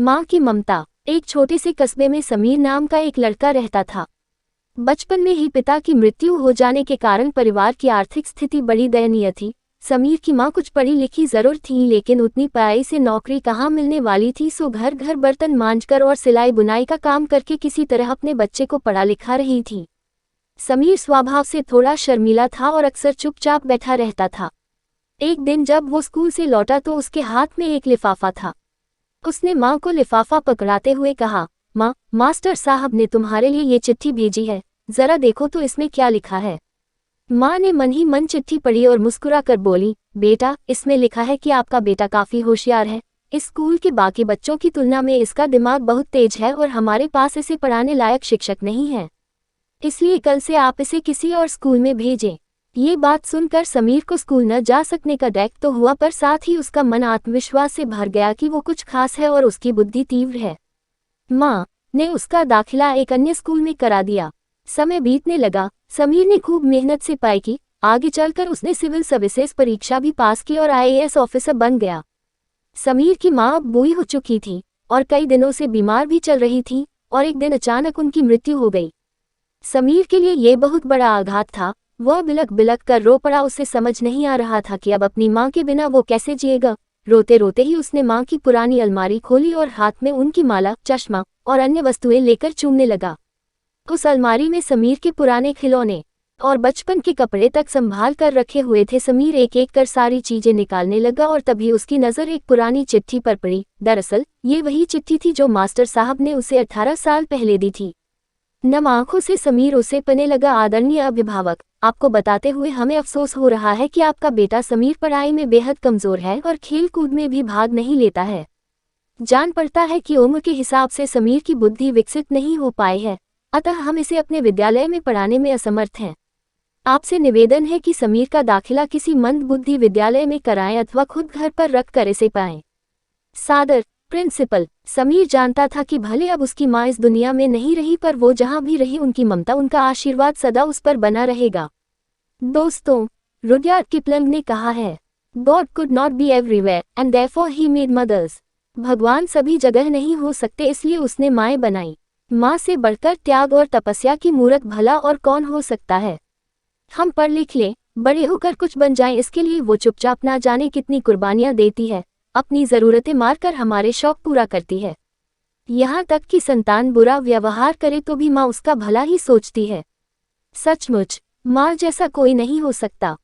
माँ की ममता। एक छोटे से कस्बे में समीर नाम का एक लड़का रहता था। बचपन में ही पिता की मृत्यु हो जाने के कारण परिवार की आर्थिक स्थिति बड़ी दयनीय थी। समीर की माँ कुछ पढ़ी लिखी जरूर थी, लेकिन उतनी पढ़ाई से नौकरी कहाँ मिलने वाली थी। सो घर घर बर्तन मांजकर और सिलाई बुनाई का काम करके किसी तरह अपने बच्चे को पढ़ा लिखा रही थी। समीर स्वभाव से थोड़ा शर्मीला था और अक्सर चुपचाप बैठा रहता था। एक दिन जब वो स्कूल से लौटा तो उसके हाथ में एक लिफाफा था। उसने माँ को लिफाफा पकड़ाते हुए कहा, माँ, मास्टर साहब ने तुम्हारे लिए ये चिट्ठी भेजी है, जरा देखो तो इसमें क्या लिखा है। माँ ने मन ही मन चिट्ठी पढ़ी और मुस्कुरा कर बोली, बेटा, इसमें लिखा है कि आपका बेटा काफी होशियार है। इस स्कूल के बाकी बच्चों की तुलना में इसका दिमाग बहुत तेज है और हमारे पास इसे पढ़ाने लायक शिक्षक नहीं है, इसलिए कल से आप इसे किसी और स्कूल में भेजें। ये बात सुनकर समीर को स्कूल न जा सकने का डर तो हुआ, पर साथ ही उसका मन आत्मविश्वास से भर गया कि वो कुछ खास है और उसकी बुद्धि तीव्र है। माँ ने उसका दाखिला एक अन्य स्कूल में करा दिया। समय बीतने लगा। समीर ने खूब मेहनत से पढ़ाई की। आगे चलकर उसने सिविल सर्विसेज परीक्षा भी पास की और IAS ऑफिसर बन गया। समीर की माँ अब बूढ़ी हो चुकी थी और कई दिनों से बीमार भी चल रही थी, और एक दिन अचानक उनकी मृत्यु हो गई। समीर के लिए ये बहुत बड़ा आघात था। वह बिलख बिलख कर रो पड़ा। उसे समझ नहीं आ रहा था कि अब अपनी माँ के बिना वो कैसे जिएगा। रोते रोते ही उसने माँ की पुरानी अलमारी खोली और हाथ में उनकी माला, चश्मा और अन्य वस्तुएं लेकर चूमने लगा। उस अलमारी में समीर के पुराने खिलौने और बचपन के कपड़े तक संभाल कर रखे हुए थे। समीर एक एक कर सारी चीजें निकालने लगा और तभी उसकी नज़र एक पुरानी चिट्ठी पर पड़ी। दरअसल ये वही चिट्ठी थी जो मास्टर साहब ने उसे 18 साल पहले दी थी। नम आंखों से समीर उसे पढ़ने लगा। आदरणीय अभिभावक, आपको बताते हुए हमें अफसोस हो रहा है कि आपका बेटा समीर पढ़ाई में बेहद कमजोर है और खेल कूद में भी भाग नहीं लेता है। जान पड़ता है कि उम्र के हिसाब से समीर की बुद्धि विकसित नहीं हो पाई है, अतः हम इसे अपने विद्यालय में पढ़ाने में असमर्थ हैं। आपसे निवेदन है कि समीर का दाखिला किसी मंद बुद्धि विद्यालय में कराएं अथवा खुद घर पर रख कर इसे पढ़ाएं। सादर, प्रिंसिपल। समीर जानता था कि भले अब उसकी माँ इस दुनिया में नहीं रही, पर वो जहाँ भी रही उनकी ममता, उनका आशीर्वाद सदा उस पर बना रहेगा। दोस्तों, रुडयार्ड किपलिंग ने कहा है, God could not be everywhere and therefore he made mothers. भगवान सभी जगह नहीं हो सकते, इसलिए उसने माएँ बनाई। माँ से बढ़कर त्याग और तपस्या की मूरत भला और कौन हो सकता है। हम पढ़ लिख लें, बड़े होकर कुछ बन जाएं, इसके लिए वो चुपचाप ना जाने कितनी कुर्बानियां देती है। अपनी ज़रूरतें मारकर हमारे शौक पूरा करती है। यहाँ तक कि संतान बुरा व्यवहार करे तो भी माँ उसका भला ही सोचती है। सचमुच माँ जैसा कोई नहीं हो सकता।